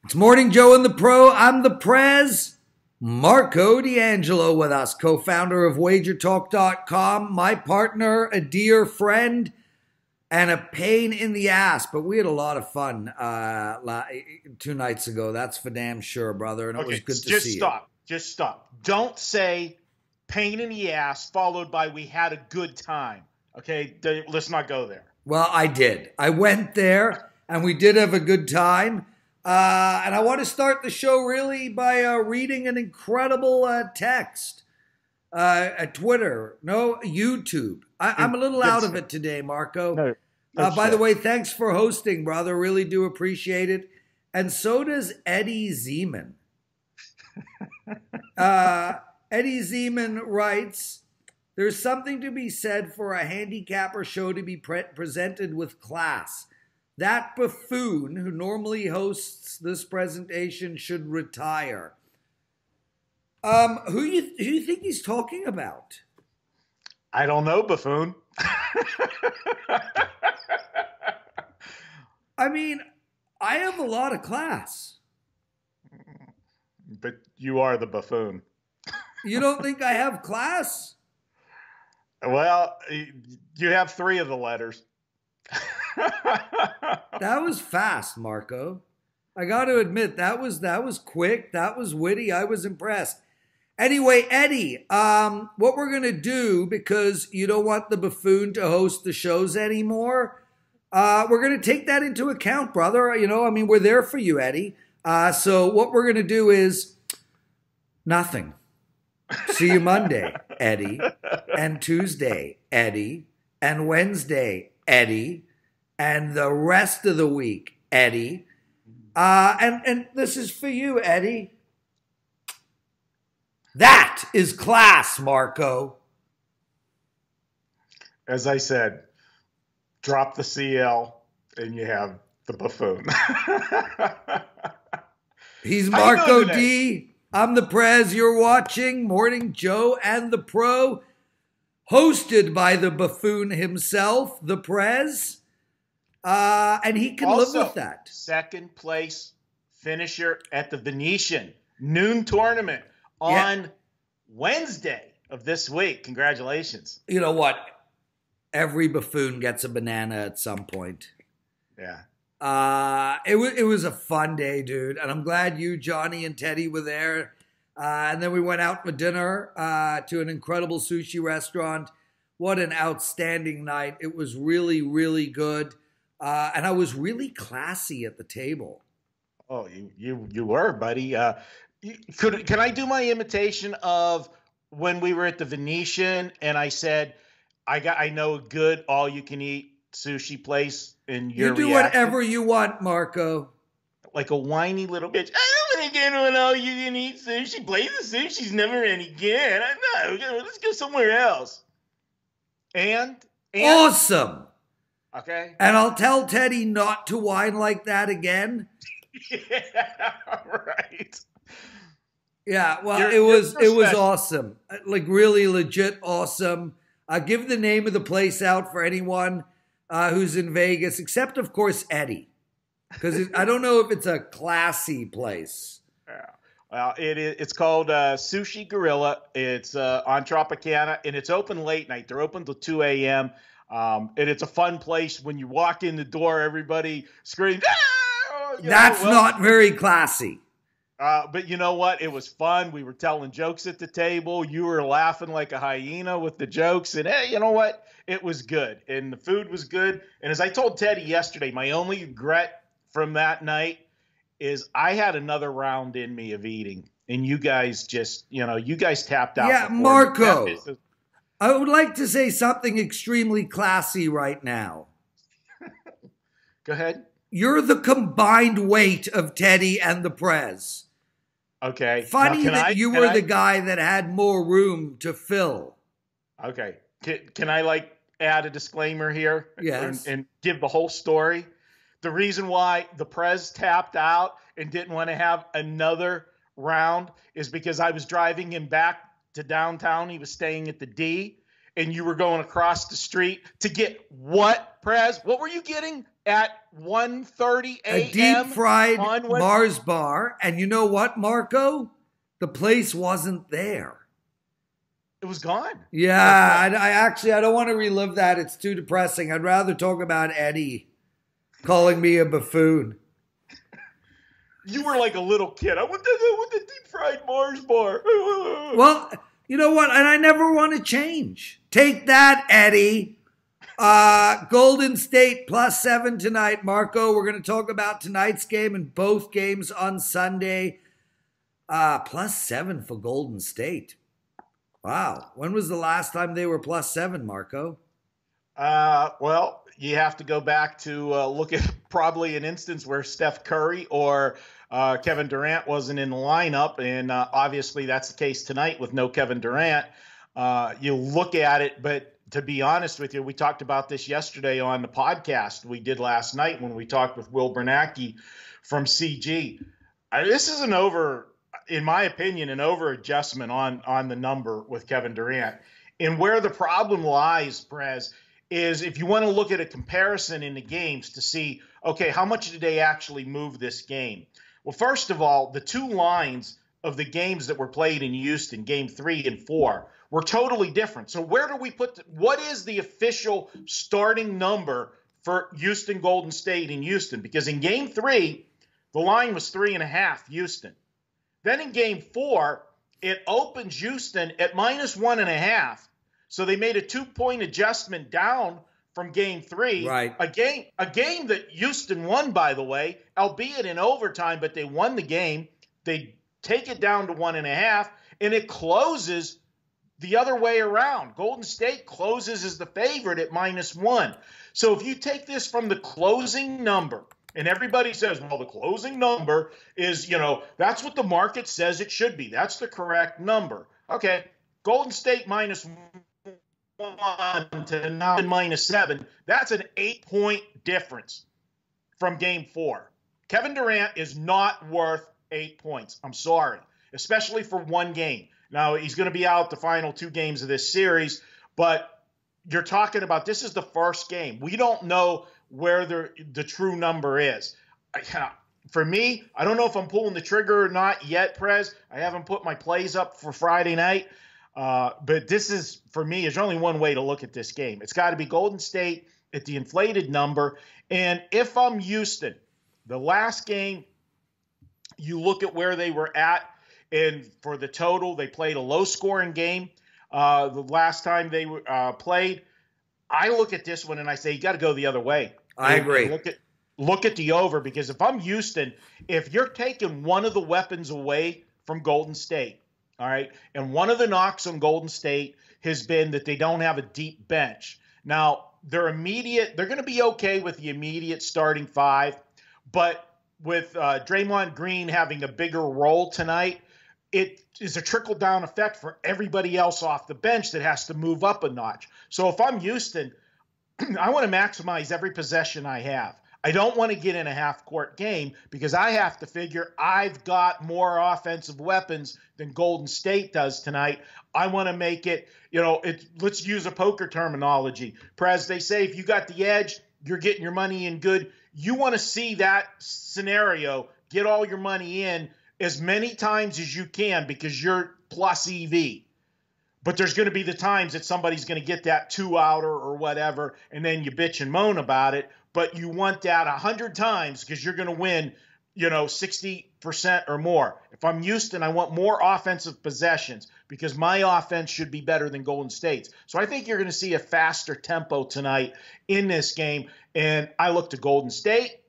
It's Morning Joe and the Pro. I'm the Prez. Marco D'Angelo with us, co-founder of WagerTalk.com, my partner, a dear friend, and a pain in the ass. But we had a lot of fun 2 nights ago. That's for damn sure, brother. And it was good to see you. Just stop. Don't say pain in the ass followed by we had a good time. Okay? Let's not go there. Well, I did. I went there, and we did have a good time. And I want to start the show really by reading an incredible text at Twitter. No, YouTube. I'm a little out of it today, Marco. No, by the way, thanks for hosting, brother. Really do appreciate it. And so does Eddie Zeman. Eddie Zeman writes, there's something to be said for a handicapper show to be presented with class. That buffoon who normally hosts this presentation should retire. Who you think he's talking about? I don't know, buffoon. I mean, I have a lot of class. But you are the buffoon. You don't think I have class? Well, you have 3 of the letters. That was fast, Marco. I got to admit, that was quick. That was witty. I was impressed. Anyway, Eddie, what we're going to do, because you don't want the buffoon to host the shows anymore, we're going to take that into account, brother. You know, I mean, we're there for you, Eddie. So what we're going to do is nothing. See you Monday, Eddie, and Tuesday, Eddie, and Wednesday, Eddie, and the rest of the week, Eddie. And this is for you, Eddie. That is class, Marco. As I said, drop the CL and you have the buffoon. He's Marco D. I'm the Prez. You're watching Morning Joe and the Pro, hosted by the buffoon himself, the Prez. And he can live with that. Second place finisher at the Venetian noon tournament on Wednesday of this week. Congratulations. You know what? Every buffoon gets a banana at some point. Yeah. It was a fun day, dude. And I'm glad you, Johnny, and Teddy were there. And then we went out for dinner to an incredible sushi restaurant. What an outstanding night. It was really, really good. And I was really classy at the table. Oh, you were, buddy. Can I do my imitation of when we were at the Venetian and I said, I know a good all-you-can-eat sushi place, and your You do reaction? whatever you want, Marco. Like a whiny little bitch. I don't want to go to an all-you-can-eat sushi place. The sushi's never any good. I know. Let's go somewhere else. And Awesome. Okay. And I'll tell Teddy not to whine like that again. Yeah, right. Yeah, well, it was awesome. Like really legit awesome. Give the name of the place out for anyone who's in Vegas, except of course Eddie, because I don't know if it's a classy place. Yeah. Well, it's called Sushi Gorilla. It's on Tropicana, and it's open late night. They're open till 2 a.m. And it's a fun place. When you walk in the door, everybody screams. That's not very classy. But you know what? It was fun. We were telling jokes at the table. You were laughing like a hyena with the jokes. And hey, you know what? It was good. And the food was good. And as I told Teddy yesterday, my only regret from that night is I had another round in me of eating. And you guys just, you guys tapped out. Yeah, Marco. I would like to say something extremely classy right now. Go ahead. You're the combined weight of Teddy and the Prez. Okay. Funny that you were the guy that had more room to fill. Okay. Can I add a disclaimer here? Yes. And give the whole story? The reason why the Prez tapped out and didn't want to have another round is because I was driving him back to downtown. He was staying at the D, and you were going across the street to get what, Prez? What were you getting? at 1:30 A a.m. deep fried on Mars bar. And you know what, Marco? The place wasn't there. It was gone. Yeah, I don't want to relive that. It's too depressing. I'd rather talk about Eddie calling me a buffoon. You were like a little kid. I want the deep fried Mars bar. Well, you know what? And I never want to change. Take that, Eddie. Golden State +7 tonight, Marco. We're going to talk about tonight's game and both games on Sunday. +7 for Golden State. Wow. When was the last time they were +7, Marco? Well, you have to go back to look at probably an instance where Steph Curry or Kevin Durant wasn't in the lineup, and obviously that's the case tonight with no Kevin Durant. You look at it, but to be honest with you, we talked about this yesterday on the podcast we did last night when we talked with Will Bernanke from CG. This is in my opinion, an over-adjustment on the number with Kevin Durant. And where the problem lies, Prez, is if you want to look at a comparison in the games to see, okay, how much did they actually move this game? Well, first of all, the two lines of the games that were played in Houston, game 3 and 4, were totally different. So where do we what is the official starting number for Houston Golden State in Houston? Because in game 3, the line was 3.5 Houston. Then in game 4, it opens Houston at -1.5. So they made a 2-point adjustment down from game 3. Right. A game that Houston won, by the way, albeit in overtime, but they won the game. They take it down to 1.5, and it closes the other way around. Golden State closes as the favorite at -1. So if you take this from the closing number, and everybody says, well, the closing number is, that's what the market says it should be. That's the correct number. Okay, Golden State -1 to now -7. That's an 8-point difference from game 4. Kevin Durant is not worth 8 points. I'm sorry, especially for one game. Now, he's going to be out the final 2 games of this series, but you're talking about this is the first game. We don't know where the true number is. For me, I don't know if I'm pulling the trigger or not yet, Prez. I haven't put my plays up for Friday night. But this is, for me, there's only one way to look at this game. It's got to be Golden State at the inflated number. And if I'm Houston, the last game, you look at where they were at, and for the total, they played a low-scoring game the last time they played. I look at this one and I say, you got to go the other way. I agree. Look at the over, because if I'm Houston, if you're taking one of the weapons away from Golden State, all right, and one of the knocks on Golden State has been that they don't have a deep bench. Now, they're going to be okay with the immediate starting 5, but with Draymond Green having a bigger role tonight, it is a trickle-down effect for everybody else off the bench that has to move up a notch. So if I'm Houston, I want to maximize every possession I have. I don't want to get in a half-court game because I have to figure I've got more offensive weapons than Golden State does tonight. I want to make it, let's use a poker terminology. Prez, they say if you got the edge, you're getting your money in good. You want to see that scenario, get all your money in as many times as you can because you're plus EV. But there's going to be the times that somebody's going to get that 2-outer or whatever, and then you bitch and moan about it. But you want that 100 times because you're going to win, 60% or more. If I'm Houston, I want more offensive possessions because my offense should be better than Golden State's. So I think you're going to see a faster tempo tonight in this game. And I look to Golden State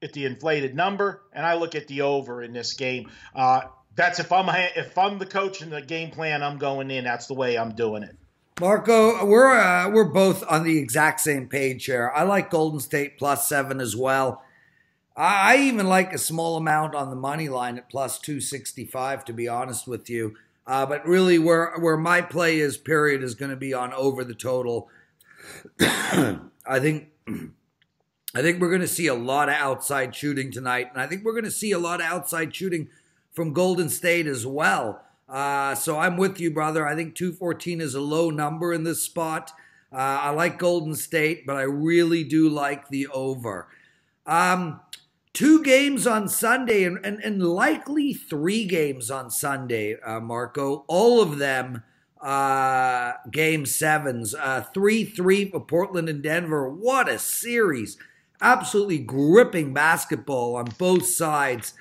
at the inflated number, and I look at the over in this game. That's if I'm the coach and the game plan I'm going in, that's the way I'm doing it. Marco, we're both on the exact same page here. I like Golden State +7 as well. I even like a small amount on the money line at +265, to be honest with you. But really, where my play is, period, is going to be on over the total. I think we're going to see a lot of outside shooting tonight, and I think we're going to see a lot of outside shooting from Golden State as well. So I'm with you, brother. I think 214 is a low number in this spot. I like Golden State, but I really do like the over. Two games on Sunday and likely three games on Sunday, Marco. All of them game sevens. 3-3 for Portland and Denver. What a series. Absolutely gripping basketball on both sides.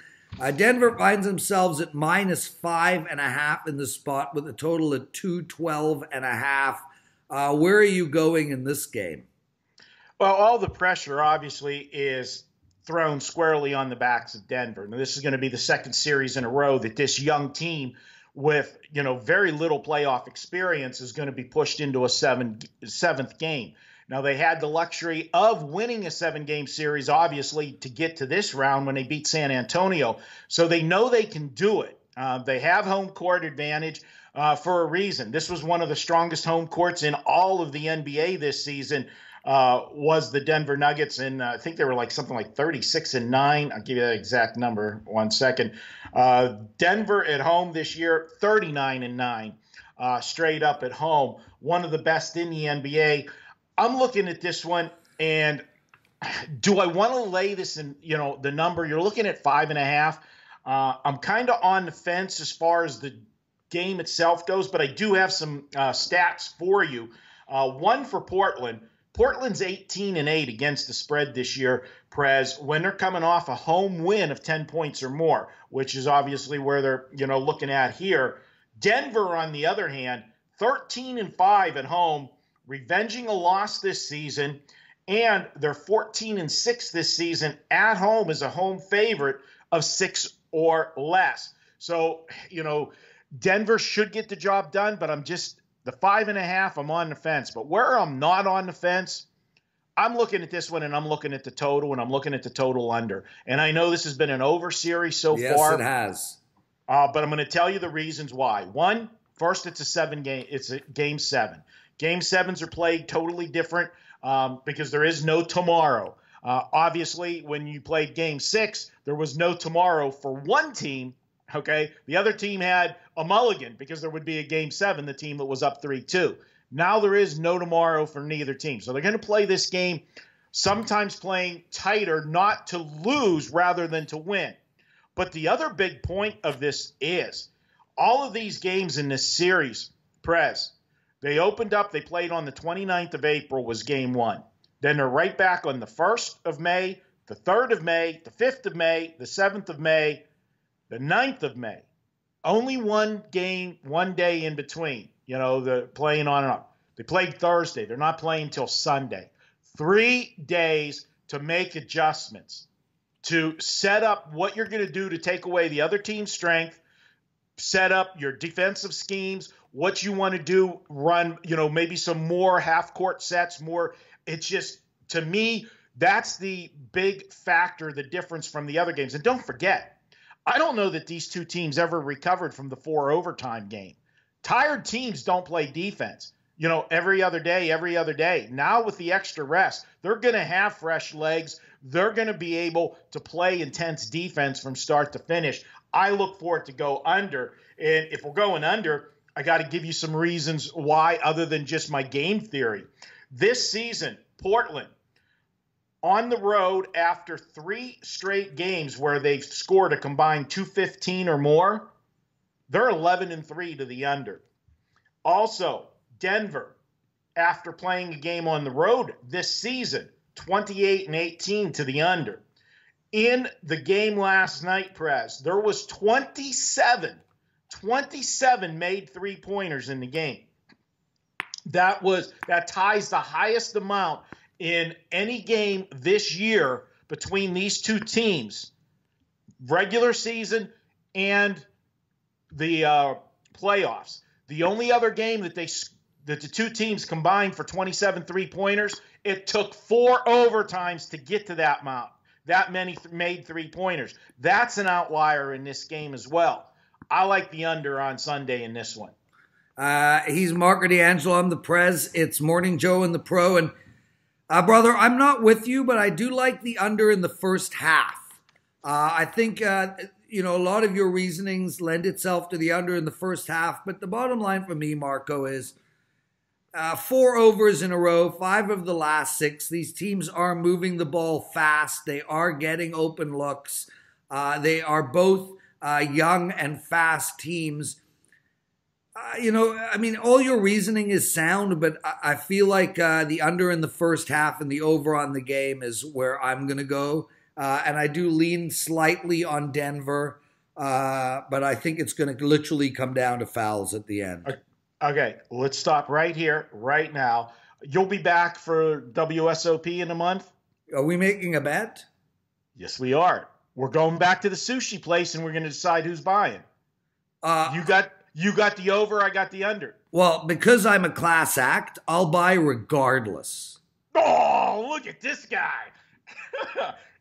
Denver finds themselves at -5.5 in the spot with a total of 212.5. Where are you going in this game? Well, all the pressure obviously is thrown squarely on the backs of Denver. Now, this is going to be the second series in a row that this young team with, very little playoff experience is going to be pushed into a seventh game. Now, they had the luxury of winning a 7-game series, obviously, to get to this round when they beat San Antonio. So they know they can do it. They have home court advantage for a reason. This was one of the strongest home courts in all of the NBA this season. Was the Denver Nuggets, and I think they were something like 36-9. I'll give you that exact number 1 second. Denver at home this year, 39-9, straight up at home. One of the best in the NBA. I'm looking at this one, and do I want to lay this in, the number? You're looking at 5.5. I'm kind of on the fence as far as the game itself goes, but I do have some stats for you. One for Portland. Portland's 18-8 against the spread this year, Prez, when they're coming off a home win of 10 points or more, which is obviously where they're, looking at here. Denver, on the other hand, 13-5 at home, revenging a loss this season, and they're 14-6 this season at home as a home favorite of 6 or less. So, Denver should get the job done, but the 5.5, I'm on the fence. But where I'm not on the fence, I'm looking at this one, and I'm looking at the total, and I'm looking at the total under. And I know this has been an over series so far. Yes, it has. But I'm going to tell you the reasons why. First, it's a game 7. Game 7s are played totally different because there is no tomorrow. Obviously, when you played game 6, there was no tomorrow for one team. Okay, the other team had a mulligan because there would be a game 7, the team that was up 3-2. Now there is no tomorrow for neither team. So they're going to play this game, sometimes playing tighter, not to lose rather than to win. But the other big point of this is all of these games in this series, Prez, they played on the 29th of April was game 1. Then they're right back on the 1st of May, the 3rd of May, the 5th of May, the 7th of May, the 9th of May. Only one game, one day in between. The playing on and off. They played Thursday. They're not playing until Sunday. 3 days to make adjustments, to set up what you're going to do to take away the other team's strength, set up your defensive schemes, what you want to do, run, maybe some more half-court sets, more. It's just, to me, that's the big factor, the difference from the other games. And don't forget, I don't know that these two teams ever recovered from the 4 overtime game. Tired teams don't play defense, every other day. Now with the extra rest, they're going to have fresh legs. They're going to be able to play intense defense from start to finish. I look for it to go under. And if we're going under, I got to give you some reasons why other than just my game theory. This season, Portland, on the road after 3 straight games where they've scored a combined 215 or more, they're 11-3 to the under. Also, Denver, after playing a game on the road this season, 28-18 to the under. In the game last night, Prez, there was 27 made 3-pointers in the game. That ties the highest amount in any game this year between these two teams, regular season and the playoffs. The only other game that the two teams combined for 27 3-pointers, it took 4 overtimes to get to that amount, that many made 3-pointers. That's an outlier in this game as well. I like the under on Sunday in this one. He's Marco D'Angelo. I'm the Prez. It's Morning Joe and the Pro. And brother, I'm not with you, but I do like the under in the first half. I think, a lot of your reasonings lend itself to the under in the first half. But the bottom line for me, Marco, is 4 overs in a row, 5 of the last 6. These teams are moving the ball fast. They are getting open looks. They are both young and fast teams. All your reasoning is sound, but I feel like the under in the first half and the over on the game is where I'm going to go. And I do lean slightly on Denver, but I think it's going to literally come down to fouls at the end. Okay, let's stop right here, right now. You'll be back for WSOP in a month? Are we making a bet? Yes, we are. We're going back to the sushi place, and we're going to decide who's buying. You got the over, I got the under. Well, because I'm a class act, I'll buy regardless. Oh, look at this guy.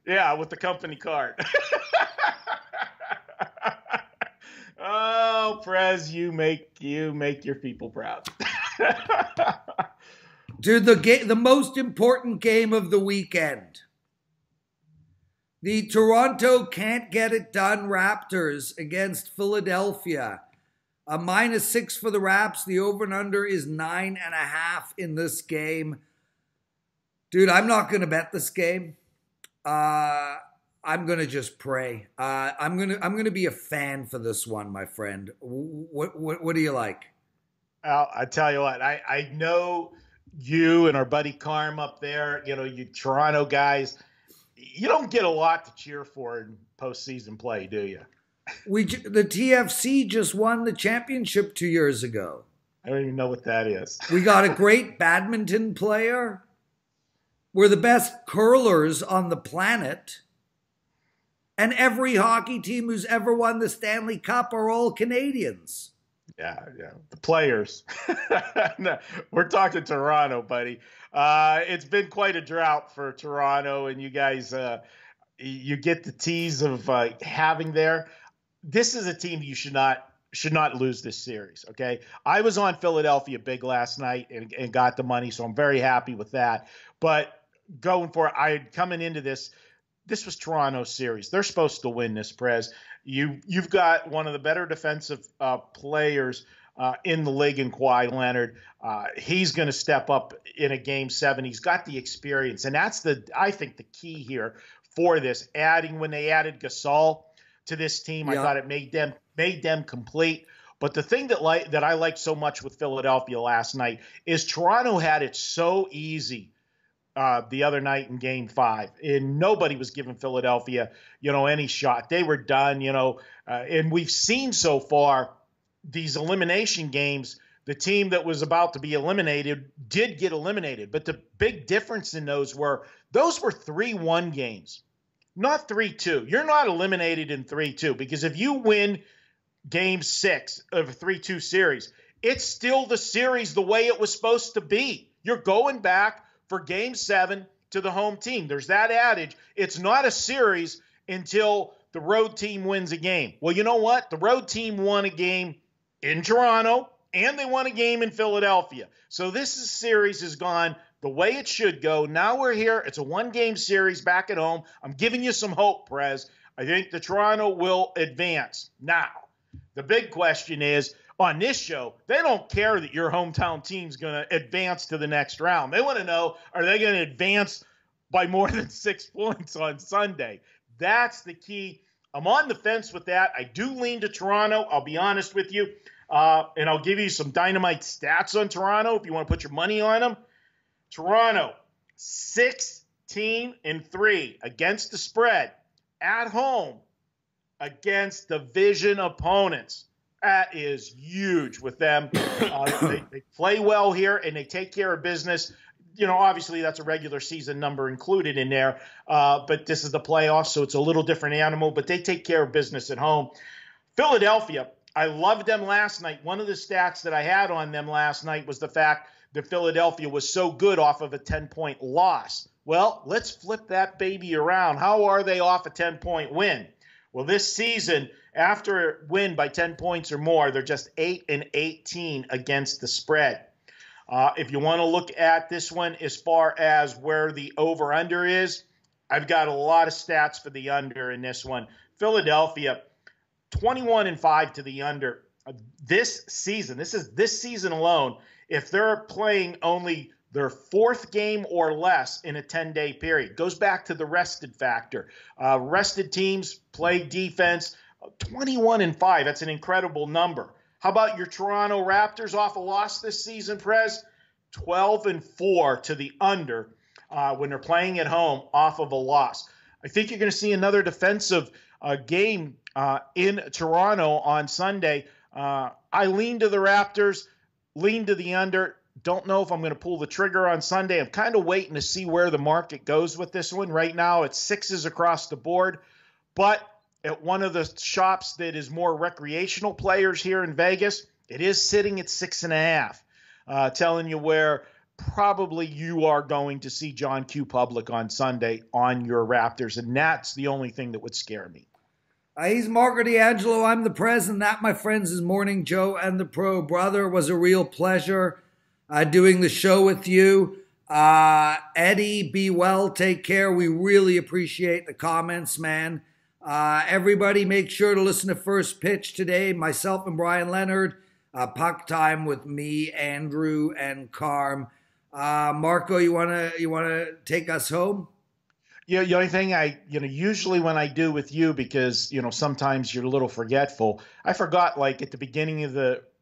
Yeah, with the company card. Oh, Prez, you make your people proud. Dude, the most important game of the weekend. The Toronto can't get it done Raptors against Philadelphia. A -6 for the Raps. The over and under is 9.5 in this game. Dude, I'm not going to bet this game. I'm going to just pray. I'm going to be a fan for this one, my friend. What do you like? I tell you what, I know you and our buddy Carm up there, you Toronto guys, you don't get a lot to cheer for in postseason play, do you? The TFC just won the championship 2 years ago. I don't even know what that is. We got a great badminton player. We're the best curlers on the planet. And every hockey team who's ever won the Stanley Cup are all Canadians. Yeah. The players. No, we're talking Toronto, buddy. It's been quite a drought for Toronto, and you guys, you get the tease of having there. This is a team you should not lose this series, okay? I was on Philadelphia big last night and got the money, so I'm very happy with that. But going for it, coming into this was Toronto's series. They're supposed to win this, Prez. You've got one of the better defensive players in the league in Kawhi Leonard. He's going to step up in a Game 7. He's got the experience, and that's I think the key here for this. When they added Gasol to this team, I thought it made them complete. But the thing that I liked so much with Philadelphia last night is Toronto had it so easy the other night in Game 5, and nobody was giving Philadelphia, any shot. They were done, and we've seen so far these elimination games. The team that was about to be eliminated did get eliminated, but the big difference in those were 3-1 games, not 3-2. You're not eliminated in 3-2 because if you win Game 6 of a 3-2 series, it's still the series the way it was supposed to be. You're going back for Game 7 to the home team. There's that adage. It's not a series until the road team wins a game. Well, you know what? The road team won a game in Toronto, and they won a game in Philadelphia. So this series has gone the way it should go. Now we're here. It's a one-game series back at home. I'm giving you some hope, Prez. I think the Toronto will advance. Now, the big question is, on this show, they don't care that your hometown team's going to advance to the next round. They want to know, are they going to advance by more than 6 points on Sunday? That's the key. I'm on the fence with that. I do lean to Toronto. I'll be honest with you. And I'll give you some dynamite stats on Toronto if you want to put your money on them. Toronto, 16-3 against the spread at home against division opponents. That is huge with them. They play well here, and they take care of business. Obviously that's a regular season number included in there, but this is the playoffs, so it's a little different animal, but they take care of business at home. Philadelphia, I loved them last night. One of the stats that I had on them last night was the fact that Philadelphia was so good off of a 10-point loss. Well, let's flip that baby around. How are they off a 10-point win? Well, this season, after a win by 10 points or more, they're just 8-18 against the spread. If you want to look at this one as far as where the over-under is, I've got a lot of stats for the under in this one. Philadelphia, 21-5 to the under. This season alone, if they're playing only their fourth game or less in a 10-day period. Goes back to the rested factor. Rested teams play defense 21-5. That's an incredible number. How about your Toronto Raptors off a loss this season, Prez? 12-4 to the under when they're playing at home off of a loss. I think you're going to see another defensive game in Toronto on Sunday. I lean to the Raptors, lean to the under. Don't know if I'm going to pull the trigger on Sunday. I'm kind of waiting to see where the market goes with this one. Right now, it's sixes across the board. But at one of the shops that is more recreational players here in Vegas, it is sitting at 6.5. Telling you where probably you are going to see John Q. Public on Sunday on your Raptors. And that's the only thing that would scare me. He's Marco D'Angelo. I'm the Prez, and that, my friends, is Morning Joe and the Pro. Brother, was a real pleasure doing the show with you. Eddie, be well, take care. We really appreciate the comments, man. Everybody make sure to listen to First Pitch today. Myself and Brian Leonard. Puck time with me, Andrew, and Carm. Marco, you wanna take us home? Yeah, the only thing usually when I do with you, because sometimes you're a little forgetful. I forgot, like at the beginning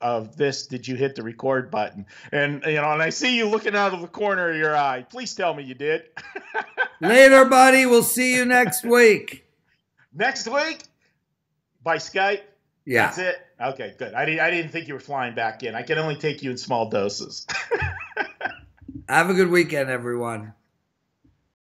of this, did you hit the record button? And and I see you looking out of the corner of your eye. Please tell me you did. Later, buddy. We'll see you next week. Next week by Skype. Yeah, that's it. Okay, good. I didn't think you were flying back in. I can only take you in small doses. Have a good weekend, everyone.